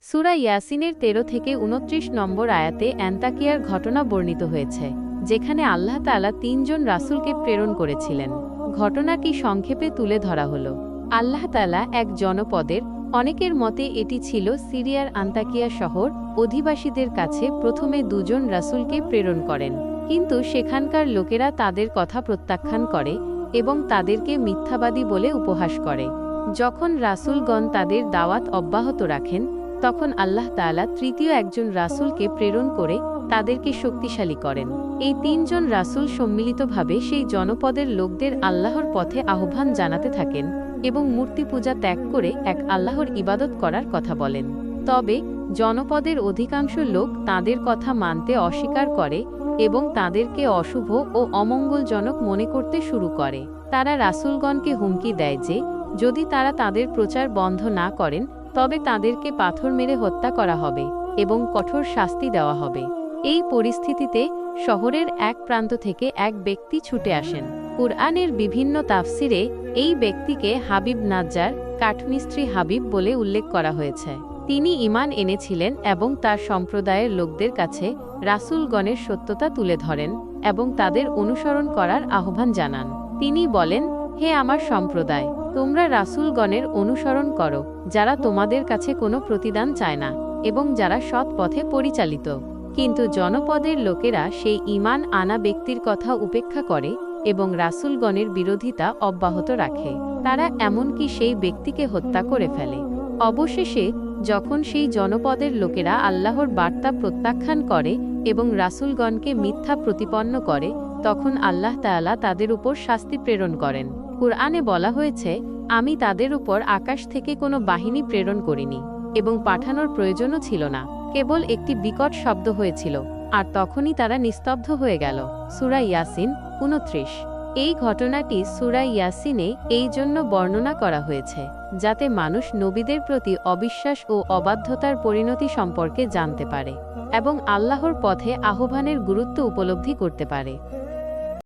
সূরা ইয়াসিনের 13 থেকে 29 নম্বর আয়াতে অ্যান্তাকিয়ার ঘটনা বর্ণিত হয়েছে, যেখানে আল্লাহ তাআলা 3 জন রাসূলকে প্রেরণ করেছিলেন। ঘটনাটি সংক্ষেপে তুলে ধরা হল। আল্লাহ তাআলা এক জনপদের, অনেকের মতে এটি ছিল সিরিয়ার আন্তাকিয়া শহর, অধিবাসীদের কাছে প্রথমে 2 জন রাসূলকে প্রেরণ করেন। কিন্তু সেখানকার লোকেরা তাদের কথা প্রত্যাখ্যান করে এবং তাদেরকে মিথ্যাবাদী বলে উপহাস করে। যখন রাসূলগণ তাদের দাওয়াত অব্যাহত রাখেন, তখন আল্লাহ তাআলা তৃতীয় একজন রাসূলকে প্রেরণ করে তাদেরকে শক্তিশালী করেন। এই 3 জন রাসূল সম্মিলিতভাবে সেই জনপদের লোকদের আল্লাহর পথে আহ্বান জানাতে থাকেন এবং মূর্তি পূজা ত্যাগ করে এক আল্লাহর ইবাদত করার কথা বলেন। তবে জনপদের অধিকাংশ লোক তাদের কথা মানতে অস্বীকার করে এবং তাদেরকে অশুভ ও অমঙ্গলজনক মনে করতে শুরু করে। তারা রাসূলগণকে হুমকি দেয় যে যদি তারা তাদের প্রচার বন্ধ না করেন তবে তাদেরকে পাথর মেরে হত্যা করা হবে এবং কঠোর শাস্তি দেওয়া হবে। এই পরিস্থিতিতে শহরের এক প্রান্ত থেকে এক ব্যক্তি ছুটে আসেন। কুরআনের বিভিন্ন তাফসিরে এই ব্যক্তিকে হাবিব নাজ্জার, কাঠমিস্ত্রি হাবিব বলে উল্লেখ করা হয়েছে। তিনি ঈমান এনেছিলেন এবং তার সম্প্রদায়ের লোকদের কাছে রাসূলগণের সত্যতা তুলে ধরেন এবং তাদের অনুসরণ করার আহ্বান জানান। তিনি বলেন, হে আমার সম্প্রদায়, তোমরা রাসূলগণের অনুসরণ করো, যারা তোমাদের কাছে কোনো প্রতিদান চায় না এবং যারা সৎ পথে পরিচালিত। কিন্তু জনপদের লোকেরা সেই ঈমান আনা ব্যক্তির কথা উপেক্ষা করে এবং রাসূলগণের বিরোধিতা অব্যাহত রাখে। তারা এমনকি সেই ব্যক্তিকে হত্যা করে ফেলে। অবশেষে যখন সেই জনপদের লোকেরা আল্লাহর বার্তা প্রত্যাখ্যান করে এবং রাসূলগণকে মিথ্যা প্রতিপন্ন করে, তখন আল্লাহ তাআলা তাদের উপর শাস্তি প্রেরণ করেন। কুরআনে বলা হয়েছে, আমি তাদের উপর আকাশ থেকে কোনো বাহিনী প্রেরণ করিনি এবং পাঠানোর প্রয়োজনও ছিল না। কেবল একটি বিকট শব্দ হয়েছিল, আর তখনই তারা নিস্তব্ধ হয়ে গেল। সূরা ইয়াসিন 29। এই ঘটনাটি সূরা ইয়াসিনে এই জন্য বর্ণনা করা হয়েছে যাতে মানুষ নবীদের প্রতি অবিশ্বাস ও অবাধ্যতার পরিণতি সম্পর্কে জানতে পারে এবং আল্লাহর পথে আহ্বানের গুরুত্ব উপলব্ধি করতে পারে।